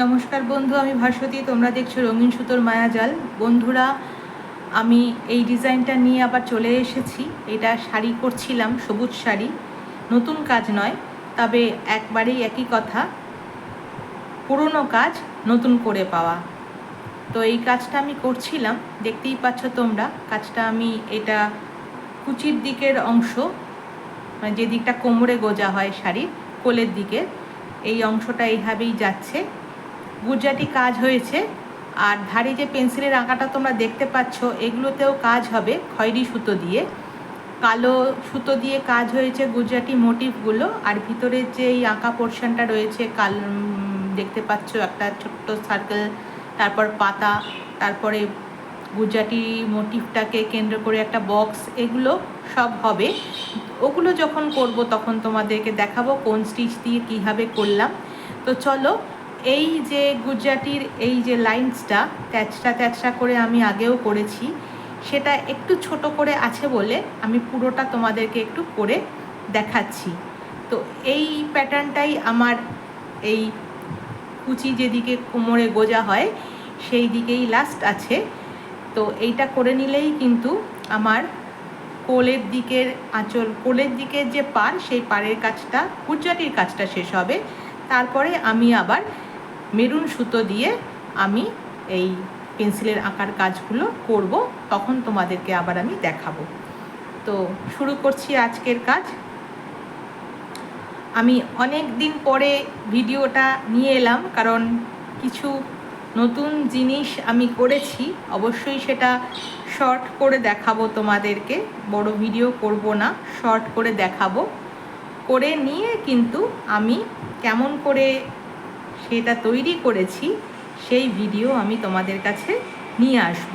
নমস্কার বন্ধু, আমি ভাস্বতী। তোমরা দেখছো রঙিন সুতোর মায়াজাল। বন্ধুরা, আমি এই ডিজাইনটা নিয়ে আবার চলে এসেছি। এটা শাড়ি করছিলাম, সবুজ শাড়ি, নতুন কাজ নয়, তবে একবারেই একই কথা, পুরনো কাজ নতুন করে পাওয়া। তো এই কাজটা আমি করছিলাম, দেখতেই পাচ্ছ তোমরা। কাজটা আমি এটা কুচির দিকের অংশ, মানে যে দিকটা কোমরে গোজা হয় শাড়ির কোলের দিকে, এই অংশটা এইভাবেই যাচ্ছে। গুজরাটি কাজ হয়েছে। আর ধারে যে পেন্সিলের আঁকাটা তোমরা দেখতে পাচ্ছ, এগুলোতেও কাজ হবে খয়েরি সুতো দিয়ে, কালো সুতো দিয়ে কাজ হয়েছে গুজরাটি মোটিভগুলো। আর ভিতরের যে এই আঁকা পোর্শনটা রয়েছে, দেখতে পাচ্ছ একটা ছোট্ট সার্কেল, তারপর পাতা, তারপরে গুজরাটি মোটিভটাকে কেন্দ্র করে একটা বক্স, এগুলো সব হবে। ওগুলো যখন করব তখন তোমাদেরকে দেখাবো কোন স্টিচ দিয়ে কীভাবে করলাম। তো চলো, এই যে গুজরাটির এই যে লাইন্সটা তেচড়া তেচড়া করে আমি আগেও করেছি, সেটা একটু ছোট করে আছে বলে আমি পুরোটা তোমাদেরকে একটু করে দেখাচ্ছি। তো এই প্যাটার্নটাই আমার এই কুচি যেদিকে কোমরে গোজা হয় সেই দিকেই লাস্ট আছে। তো এইটা করে নিলেই কিন্তু আমার কোলের দিকের আঁচল, কোলের দিকের যে পাড়, সেই পাড়ের কাজটা, গুজরাটির কাজটা শেষ হবে। তারপরে আমি আবার মেরুন সুতো দিয়ে আমি এই পেন্সিলের আঁকার কাজগুলো করব, তখন তোমাদেরকে আবার আমি দেখাবো। তো শুরু করছি আজকের কাজ। আমি অনেক দিন পরে ভিডিওটা নিয়ে এলাম, কারণ কিছু নতুন জিনিস আমি করেছি। অবশ্যই সেটা শর্ট করে দেখাবো তোমাদেরকে, বড় ভিডিও করব না, শর্ট করে দেখাবো। করে নিয়ে কিন্তু আমি কেমন করে সেটা তৈরি করেছি সেই ভিডিও আমি তোমাদের কাছে নিয়ে আসব।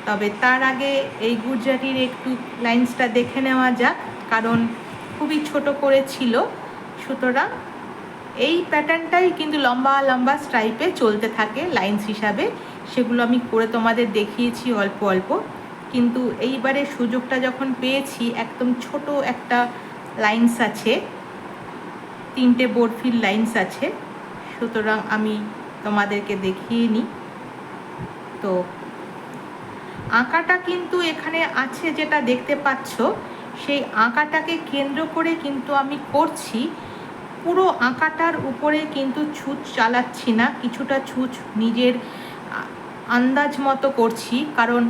তবে তার আগে এই গুজরাটির একটু লাইন্সটা দেখে নেওয়া যাক, কারণ খুবই ছোট করে ছিল, সুতরাং এই প্যাটার্নটাই কিন্তু লম্বা লম্বা স্ট্রাইপে চলতে থাকে লাইন্স হিসাবে। সেগুলো আমি করে তোমাদের দেখিয়েছি অল্প অল্প, কিন্তু এইবারে সুযোগটা যখন পেয়েছি, একদম ছোট একটা লাইন্স আছে, 3টে বোর্ডফিল লাইন্স আছে, সুতরাং আমি তোমাদেরকে দেখিয়ে নিই। তো আঁকাটা কিন্তু এখানে আছে, যেটা দেখতে পাচ্ছ, সেই আঁকাটাকে কেন্দ্র করে কিন্তু আমি করছি। পুরো আঁকাটার উপরে কিন্তু ছুঁচ চালাচ্ছি না, কিছুটা ছুঁচ নিজের আন্দাজ মতো করছি। কারণ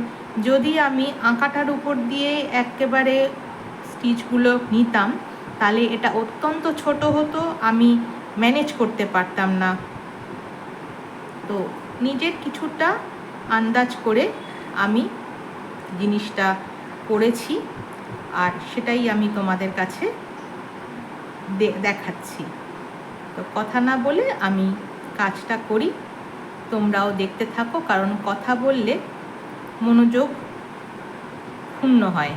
যদি আমি আঁকাটার উপর দিয়ে একেবারে স্টিচগুলো নিতাম, তাহলে এটা অত্যন্ত ছোট হতো, আমি ম্যানেজ করতে পারতাম না। তো নিজের কিছুটা আন্দাজ করে আমি জিনিসটা করেছি, আর সেটাই আমি তোমাদের কাছে দেখাচ্ছি। তো কথা না বলে আমি কাজটা করি, তোমরাও দেখতে থাকো, কারণ কথা বললে মনোযোগ ক্ষুণ্ণ হয়।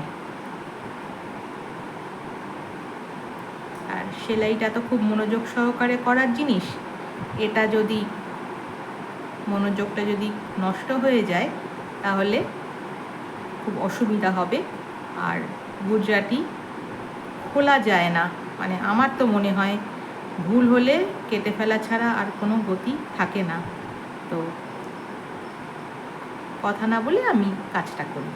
আর সেলাইটা তো খুব মনোযোগ সহকারে করার জিনিস, এটা যদি মনোযোগটা যদি নষ্ট হয়ে যায় তাহলে খুব অসুবিধা হবে। আর গুজরাটি খোলা যায় না, মানে আমার তো মনে হয় ভুল হলে কেটে ফেলা ছাড়া আর কোনো গতি থাকে না। তো কথা না বলে আমি কাজটা করি।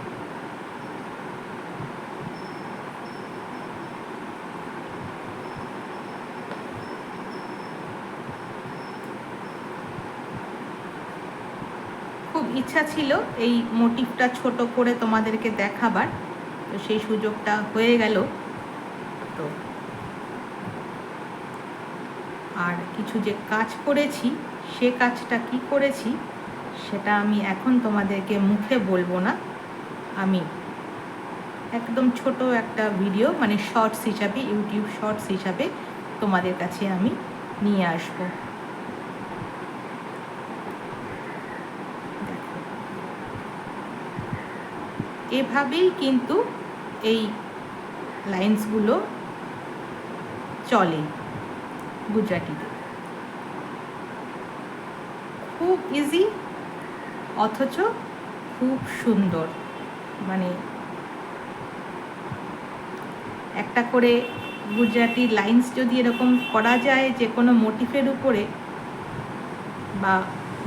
খুব ইচ্ছা ছিল এই মোটিভটা ছোট করে তোমাদেরকে দেখাবার, তো সেই সুযোগটা হয়ে গেল। তো আর কিছু যে কাজ করেছি, সে কাজটা কি করেছি সেটা আমি এখন তোমাদেরকে মুখে বলবো না, আমি একদম ছোট একটা ভিডিও, মানে শর্টস হিসাবে, ইউটিউব শর্টস হিসাবে তোমাদের কাছে আমি নিয়ে আসবো। এভাবেই কিন্তু এই লাইন্সগুলো চলে গুজরাটিতে। খুব ইজি, অথচ খুব সুন্দর। মানে একটা করে গুজরাটি লাইন্স যদি এরকম করা যায় যে কোনো মোটিফের উপরে, বা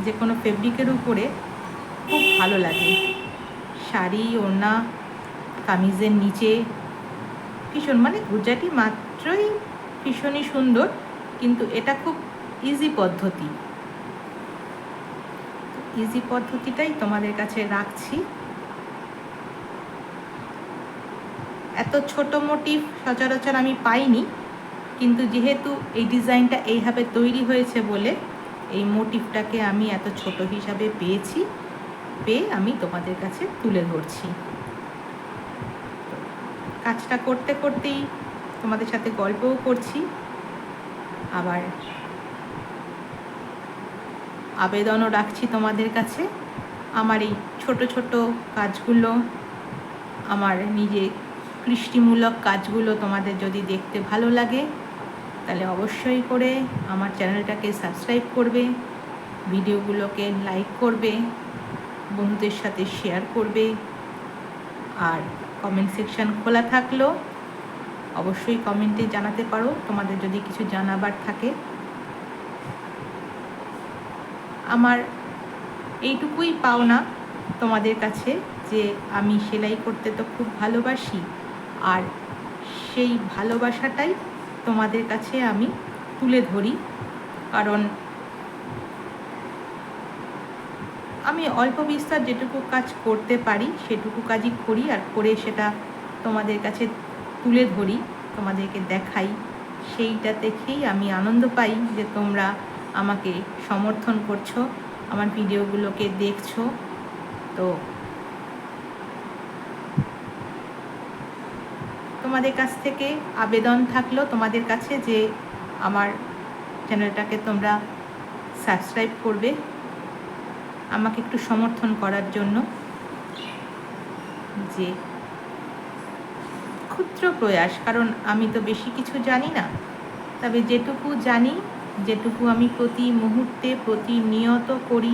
যে কোনো ফেব্রিকের উপরে খুব ভালো লাগে। শাড়ি, ওড়না, কামিজের নিচে ভীষণ, মানে গুজরাটি মাত্রই ভীষণই সুন্দর, কিন্তু এটা খুব ইজি পদ্ধতি। ইজি পদ্ধতিটাই তোমাদের কাছে রাখছি। এত ছোট মোটিভ সচরাচর আমি পাইনি, কিন্তু যেহেতু এই ডিজাইনটা এইভাবে তৈরি হয়েছে বলে এই মোটিভটাকে আমি এত ছোট হিসাবে পেয়ে আমি তোমাদের কাছে তুলে ধরছি। কাজটা করতে করতেই তোমাদের সাথে গল্পও করছি, আবার আবেদনও রাখছি তোমাদের কাছে। আমার এই ছোট ছোট কাজগুলো, আমার নিজে কৃষ্টিমূলক কাজগুলো তোমাদের যদি দেখতে ভালো লাগে, তাহলে অবশ্যই করে আমার চ্যানেলটাকে সাবস্ক্রাইব করবে, ভিডিওগুলোকে লাইক করবে, বন্ধুদের সাথে শেয়ার করবে, আর কমেন্ট সেকশন খোলা থাকলো, অবশ্যই কমেন্টে জানাতে পারো তোমাদের যদি কিছু জানাবার থাকে। আমার এইটুকুই পাওনা তোমাদের কাছে, যে আমি সেলাই করতে তো খুব ভালোবাসি, আর সেই ভালোবাসাটাই তোমাদের কাছে আমি তুলে ধরি। কারণ আমি অল্প বিস্তর যেটুকু কাজ করতে পারি সেটুকু কাজই করি, আর করে সেটা তোমাদের কাছে তুলে ধরি, তোমাদেরকে দেখাই। সেইটা দেখেই আমি আনন্দ পাই যে তোমরা আমাকে সমর্থন করছো, আমার ভিডিওগুলোকে দেখছো। তো তোমাদের কাছ থেকে আবেদন থাকলো তোমাদের কাছে যে আমার চ্যানেলটাকে তোমরা সাবস্ক্রাইব করবে, আমাকে একটু সমর্থন করার জন্য। যে ক্ষুদ্র প্রয়াস, কারণ আমি তো বেশি কিছু জানি না, তবে যেটুকু জানি, যেটুকু আমি প্রতি মুহূর্তে প্রতিনিয়ত করি,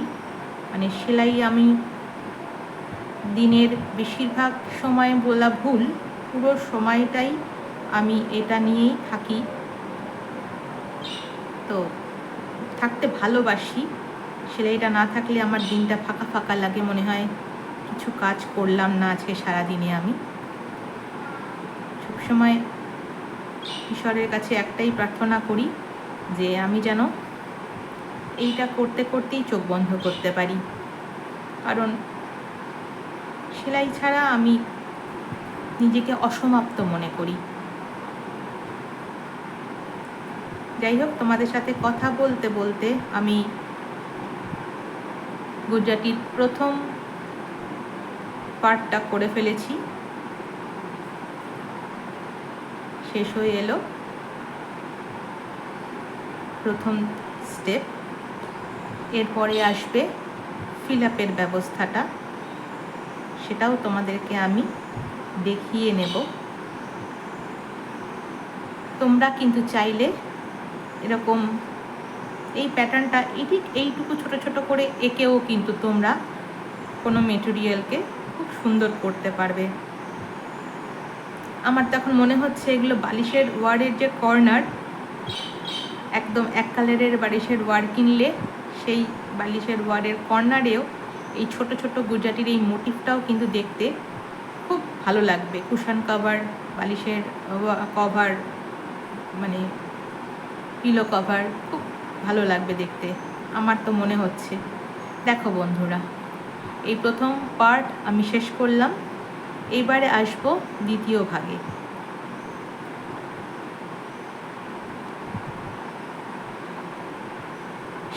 মানে সেলাই আমি দিনের বেশিরভাগ সময় বলা ভুল, পুরো সময়টাই আমি এটা নিয়েই থাকি। তো থাকতে ভালোবাসি, সেলাইটা না থাকলে আমার দিনটা ফাঁকা ফাঁকা লাগে, মনে হয় কিছু কাজ করলাম না আজকে সারাদিনে। আমি সবসময় ঈশ্বরের কাছে একটাই প্রার্থনা করি যে আমি যেন এইটা করতে করতেই চোখ বন্ধ করতে পারি, কারণ সেলাই ছাড়া আমি নিজেকে অসমাপ্ত মনে করি। যাই হোক, তোমাদের সাথে কথা বলতে বলতে আমি গুজরাটির প্রথম পার্টটা করে ফেলেছি, শেষ হয়ে এলো প্রথম স্টেপ। এরপরে আসবে ফিল আপের ব্যবস্থাটা, সেটাও তোমাদেরকে আমি দেখিয়ে নেব। তোমরা কিন্তু চাইলে এরকম এই প্যাটার্নটা এইটুকু ছোট ছোট করে এঁকেও কিন্তু তোমরা কোনো মেটেরিয়ালকে খুব সুন্দর করতে পারবে। আমার তখন মনে হচ্ছে এগুলো বালিশের ওয়ার্ডের যে কর্নার, একদম এক কালারের বালিশের ওয়ার কিনলে সেই বালিশের ওয়ার্ডের কর্নারেও এই ছোট ছোট গুজরাটির এই মোটিভটাও কিন্তু দেখতে খুব ভালো লাগবে। কুশন কভার, বালিশের কভার, মানে পিলো কভার খুব ভালো লাগবে দেখতে, আমার তো মনে হচ্ছে। দেখো বন্ধুরা, এই প্রথম পার্ট আমি শেষ করলাম, এইবারে আসবো দ্বিতীয় ভাগে।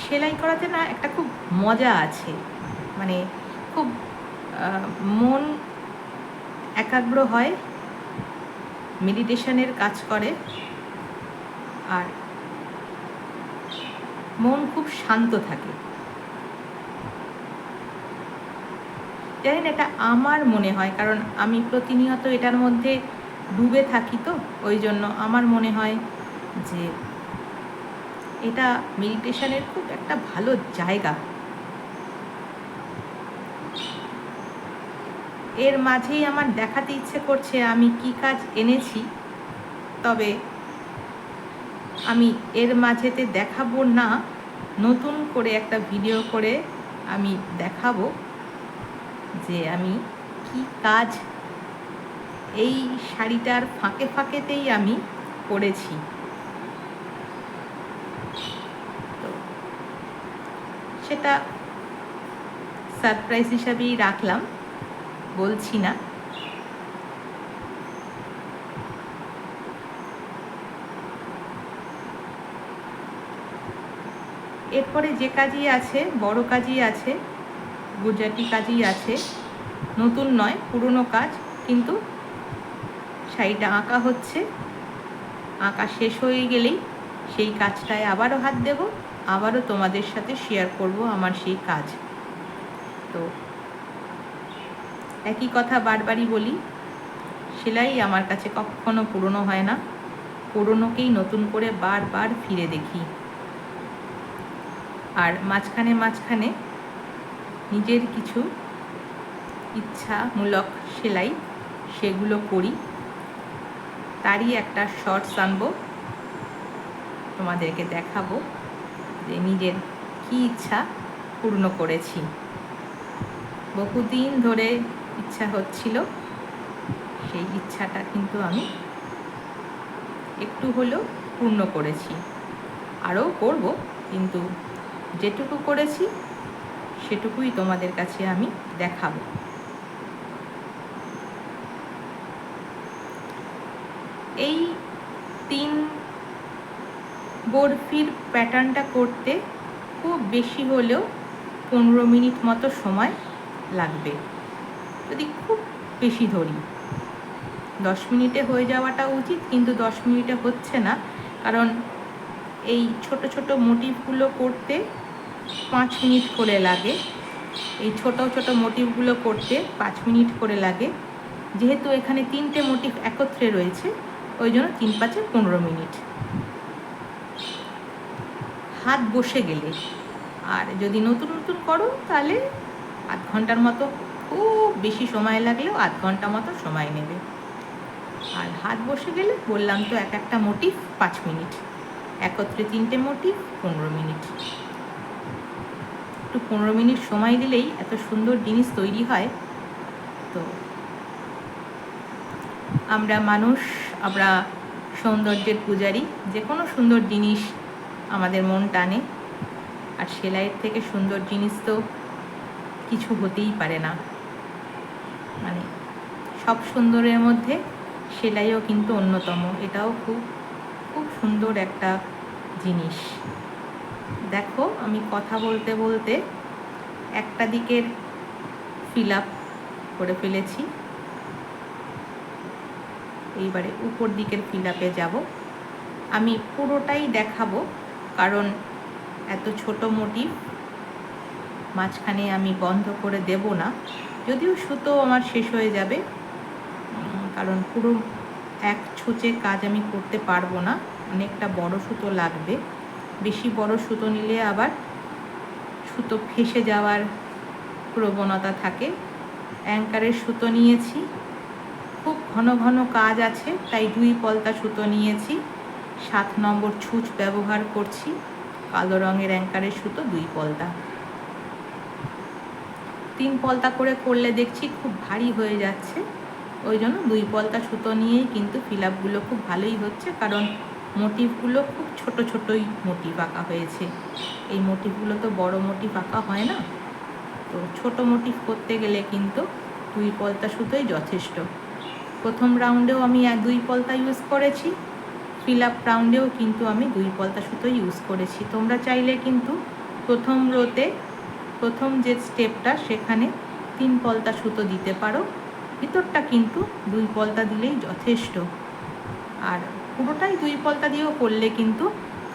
সেলাই করাতে না একটা খুব মজা আছে, মানে খুব মন একাগ্র হয়, মেডিটেশনের কাজ করে, আর মন খুব শান্ত থাকে। জানি না, এটা আমার মনে হয়, কারণ আমি প্রতিনিয়ত এটার মধ্যে ডুবে থাকি, তো ওই জন্য আমার মনে হয় যে এটা মেডিটেশনের খুব একটা ভালো জায়গা। এর মাঝেই আমার দেখাতে ইচ্ছে করছে আমি কি কাজ এনেছি, তবে আমি এর মাঝেতে দেখাবো না, নতুন করে একটা ভিডিও করে আমি দেখাবো যে আমি কি কাজ এই শাড়িটার ফাঁকে ফাঁকেতেই আমি করেছি। তো সেটা সারপ্রাইজ হিসাবেই রাখলাম, বলছি না। এরপরে যে কাজই আছে, বড় কাজই আছে, গুজরাটি কাজই আছে, নতুন নয়, পুরনো কাজ। কিন্তু শাড়িটা আঁকা হচ্ছে, আঁকা শেষ হয়ে গেলেই সেই কাজটায় আবারও হাত দেব, আবারও তোমাদের সাথে শেয়ার করব আমার সেই কাজ। তো একই কথা বারবারই বলি, সেলাই আমার কাছে কখনো পুরনো হয় না, পুরনোকেই নতুন করে বারবার ফিরে দেখি। আর মাঝখানে মাঝখানে নিজের কিছু ইচ্ছামূলক সেলাই সেগুলো করি, তারই একটা শর্টস আনবো, তোমাদেরকে দেখাবো যে নিজের কী ইচ্ছা পূর্ণ করেছি। বহুদিন ধরে ইচ্ছা হচ্ছিল, সেই ইচ্ছাটা কিন্তু আমি একটু হলেও পূর্ণ করেছি। আরও করব, কিন্তু যেটুকু করেছি সেটুকুই তোমাদের কাছে আমি দেখাবো। এই 3 বরফির প্যাটার্নটা করতে খুব বেশি হলেও 15 মিনিট মতো সময় লাগবে, যদি খুব বেশি ধরি। 10 মিনিটে হয়ে যাওয়াটা উচিত, কিন্তু 10 মিনিটে হচ্ছে না, কারণ এই ছোট ছোট মোটিভগুলো করতে 5 মিনিট করে লাগে। এই ছোট ছোট মোটিভগুলো করতে 5 মিনিট করে লাগে। যেহেতু এখানে 3টে মোটিভ একত্রে রয়েছে, ওই জন্য 3 5 15 মিনিট। হাত বসে গেলে, আর যদি নতুন নতুন করো তাহলে আধ ঘন্টার মতো, খুব বেশি সময় লাগলেও আধ ঘন্টা মতো সময় নেবে। আর হাত বসে গেলে বললাম তো, এক একটা মোটিভ 5 মিনিট, একত্রে 3টে মোটিভ 15 মিনিট। একটু 15 মিনিট সময় দিলেই এত সুন্দর জিনিস তৈরি হয়। তো আমরা মানুষ, আমরা সৌন্দর্যের পূজারী, যে কোনো সুন্দর জিনিস আমাদের মন টানে। আর সেলাইয়ের থেকে সুন্দর জিনিস তো কিছু হতেই পারে না। মানে সব সুন্দরের মধ্যে সেলাইও কিন্তু অন্যতম। এটাও খুব খুব সুন্দর একটা জিনিস। দেখো, আমি কথা বলতে বলতে একটা দিকের ফিল আপ করে ফেলেছি, এইবারে উপর দিকের ফিল আপে যাব। আমি পুরোটাই দেখাবো, কারণ এত ছোট মোটিভ মাঝখানে আমি বন্ধ করে দেব না। যদিও সুতো আমার শেষ হয়ে যাবে, কারণ পুরো এক ছুঁচে কাজ আমি করতে পারবো না, অনেকটা বড় সুতো লাগবে। বেশি বড় সুতো নিলে আবার সুতো ফেসে যাওয়ার প্রবণতা থাকে। অ্যাঙ্কারের সুতো নিয়েছি, খুব ঘন ঘন কাজ আছে, তাই 2 পলতা সুতো নিয়েছি। 7 নম্বর ছুঁচ ব্যবহার করছি, কালো রঙের অ্যাঙ্কারের সুতো 2 পলতা। 3 পলতা করে করলে দেখছি খুব ভারী হয়ে যাচ্ছে, ওই জন্য 2 পলতা সুতো নিয়েই কিন্তু ফিল আপগুলো খুব ভালোই হচ্ছে, কারণ মোটিভগুলো খুব ছোট ছোটই মোটিভ আঁকা হয়েছে। এই মোটিভগুলো তো বড় মোটিভ আঁকা হয় না, তো ছোট মোটিভ করতে গেলে কিন্তু 2 পলতা সুতোই যথেষ্ট। প্রথম রাউন্ডেও আমি 2 পলতা ইউজ করেছি, ফিল আপ রাউন্ডেও কিন্তু আমি 2 পলতা সুতো ইউজ করেছি। তোমরা চাইলে কিন্তু প্রথম রোতে, প্রথম যে স্টেপটা, সেখানে 3 পলতা সুতো দিতে পারো, ভিতরটা কিন্তু 2 পলতা দিলেই যথেষ্ট। আর পুরোটাই 2 পলতা দিয়েও করলে কিন্তু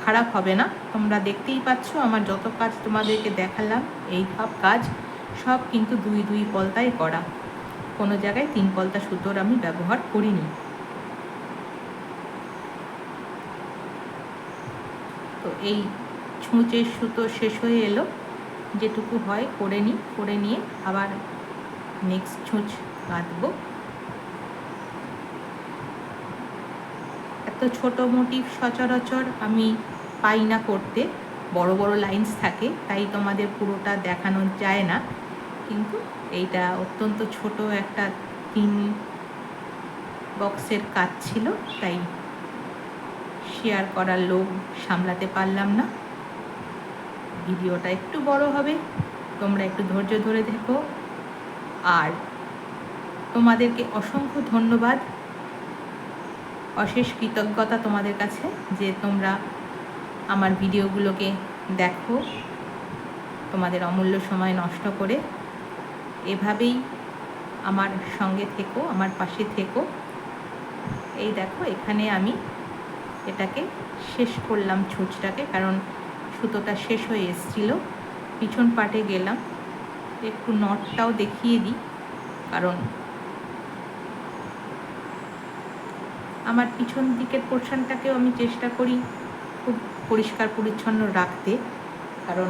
খারাপ হবে না। তোমরা দেখতেই পাচ্ছ আমার যত কাজ তোমাদেরকে দেখালাম, এই সব কাজ সব কিন্তু 2 পলতায় করা, কোনো জায়গায় 3 পলতা সুতোর আমি ব্যবহার করিনি। তো এই ছুঁচের সুতো শেষ হয়ে এলো, যেটুকু হয় করে নিই, করে নিয়ে আবার নেক্সট ছুঁচ বাঁধবো। এত ছোট মোটিভ সচরাচর আমি পাই না করতে, বড় বড় লাইনস থাকে, তাই তোমাদের পুরোটা দেখানো যায় না। কিন্তু এইটা অত্যন্ত ছোট একটা 3 বক্সের কাজ ছিল, তাই শেয়ার করার লোভ সামলাতে পারলাম না। ভিডিওটা একটু বড় হবে, তোমরা একটু ধৈর্য ধরে দেখো। আর তোমাদেরকে অসংখ্য ধন্যবাদ, অশেষ কৃতজ্ঞতা তোমাদের কাছে যে তোমরা আমার ভিডিওগুলোকে দেখো, তোমাদের অমূল্য সময় নষ্ট করে। এভাবেই আমার সঙ্গে থেকো, আমার পাশে থেকো। এই দেখো, এখানে আমি এটাকে শেষ করলাম ছুঁচটাকে, কারণ সুতোটা শেষ হয়ে এসেছিল। পিছন পাটে গেলাম, একটু নটটাও দেখিয়ে দিই, কারণ আমার পিছন দিকের পোর্শনটাকেও আমি চেষ্টা করি খুব পরিষ্কার পরিচ্ছন্ন রাখতে, কারণ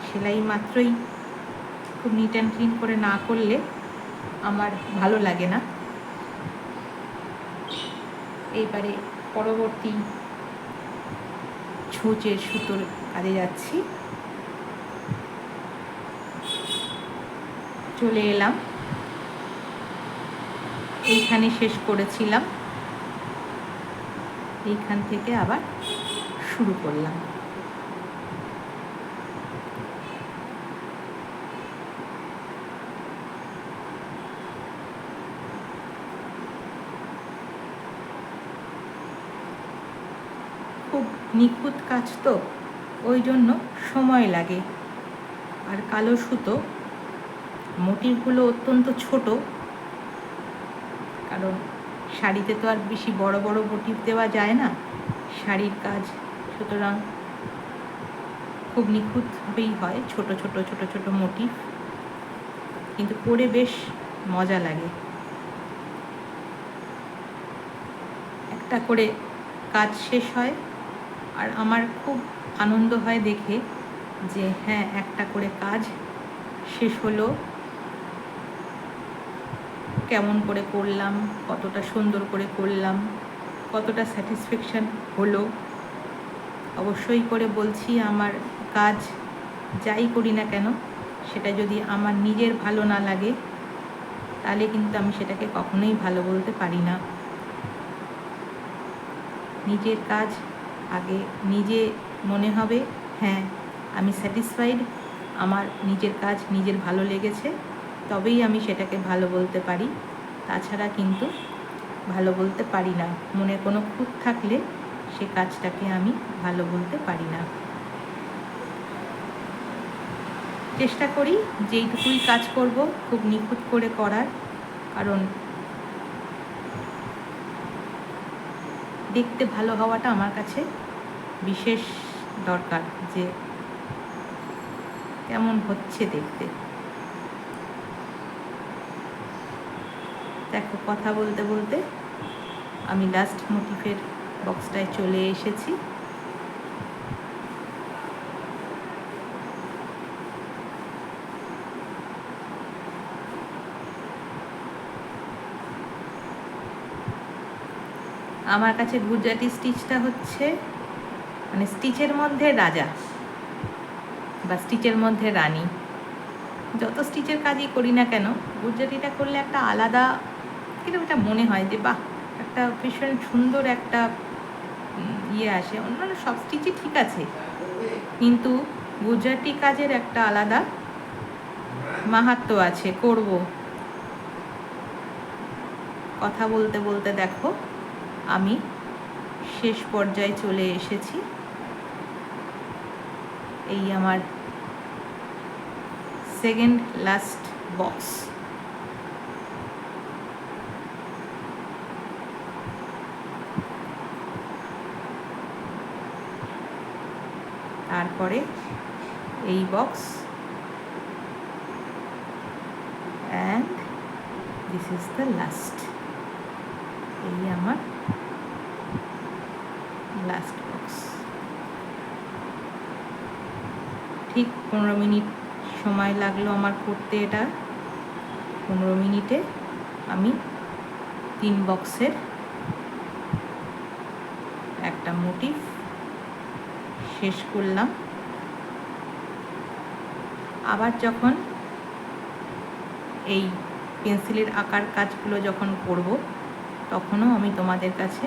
সেলাই মাত্রই খুব নিট অ্যান্ড ক্লিন করে না করলে আমার ভালো লাগে না। এইবারে পরবর্তী ছুঁচের সুতোর কাজে যাচ্ছি। চলে এলাম, এইখানে শেষ করেছিলাম, এইখান থেকে আবার শুরু করলাম। খুব নিখুঁত কাজ তো, ওই জন্য সময় লাগে। আর কালো সুতো মোটিভগুলো অত্যন্ত ছোট, কারণ শাড়িতে তো আর বেশি বড় বড় মোটিভ দেওয়া যায় না, শাড়ির কাজ, সুতরাং খুব নিখুঁতভাবেই হয় ছোট ছোট ছোট ছোট মোটিভ, কিন্তু পরে বেশ মজা লাগে। একটা করে কাজ শেষ হয়, আর আমার খুব আনন্দ হয় দেখে যে হ্যাঁ, একটা করে কাজ শেষ হলো, কেমন করে করলাম, কতটা সুন্দর করে করলাম, কতটা স্যাটিসফ্যাকশান হলো। অবশ্যই করে বলছি, আমার কাজ যাই করি না কেন, সেটা যদি আমার নিজের ভালো না লাগে, তাহলে কিন্তু আমি সেটাকে কখনোই ভালো বলতে পারি না। নিজের কাজ আগে নিজে মনে হবে হ্যাঁ আমি স্যাটিসফাইড, আমার নিজের কাজ নিজের ভালো লেগেছে, তবেই আমি সেটাকে ভালো বলতে পারি। তাছাড়া কিন্তু ভালো বলতে পারি না। মনে কোনো খুঁত থাকলে সে কাজটাকে আমি ভালো বলতে পারি না। চেষ্টা করি যেইটুকুই কাজ করব খুব নিখুঁত করে করার, কারণ দেখতে ভালো হওয়াটা আমার কাছে বিশেষ দরকার, যে কেমন হচ্ছে দেখতে। দেখো, কথা বলতে বলতে আমি লাস্ট মোটিভের বক্সটায় চলে এসেছি। আমার কাছে গুজরাটি স্টিচটা হচ্ছে মানে স্টিচের মধ্যে রাজা বা স্টিচের মধ্যে রানী। যত স্টিচের কাজই করি না কেন, গুজরাটিটা করলে একটা আলাদা কিরকম একটা মনে হয় যে বাহ, একটা ভীষণ সুন্দর একটা ইয়ে আসে। অন্যান্য সব স্টিচই ঠিক আছে, কিন্তু গুজরাটি কাজের একটা আলাদা মাহাত্ম্য আছে। করব। কথা বলতে বলতে দেখো আমি শেষ পর্যায়ে চলে এসেছি। এই আমার সেকেন্ড লাস্ট বক্স। তারপরে এই box, and this is the last. এই আমার লাস্ট বক্স। ঠিক 15 মিনিট সময় লাগলো আমার করতে। এটা 15 মিনিটে আমি 3 বক্সের একটা মোটিভ শেষ করলাম। আবার যখন এই পেন্সিলের আঁকার কাজগুলো যখন করব, তখনও আমি তোমাদের কাছে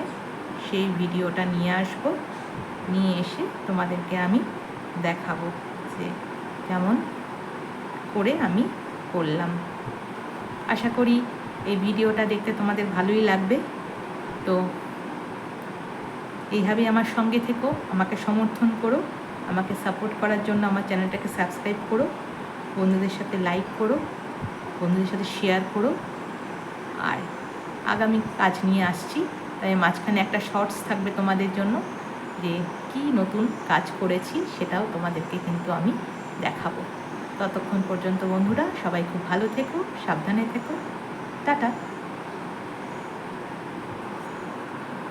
সেই ভিডিওটা নিয়ে আসব, নিয়ে এসে তোমাদেরকে আমি দেখাবো যে কেমন করে আমি করলাম। আশা করি এই ভিডিওটা দেখতে তোমাদের ভালোই লাগবে। তো এইভাবেই আমার সঙ্গে থেকো, আমাকে সমর্থন করো, আমাকে সাপোর্ট করার জন্য আমার চ্যানেলটাকে সাবস্ক্রাইব করো, বন্ধুদের সাথে লাইক করো, বন্ধুদের সাথে শেয়ার করো। আর আগামী কাজ নিয়ে আসছি, তাই মাঝখানে একটা শর্টস থাকবে তোমাদের জন্য, যে কি নতুন কাজ করেছি সেটাও তোমাদেরকে কিন্তু আমি দেখাবো। ততক্ষণ পর্যন্ত বন্ধুরা সবাই খুব ভালো থেকো, সাবধানে থেকো, টাটা।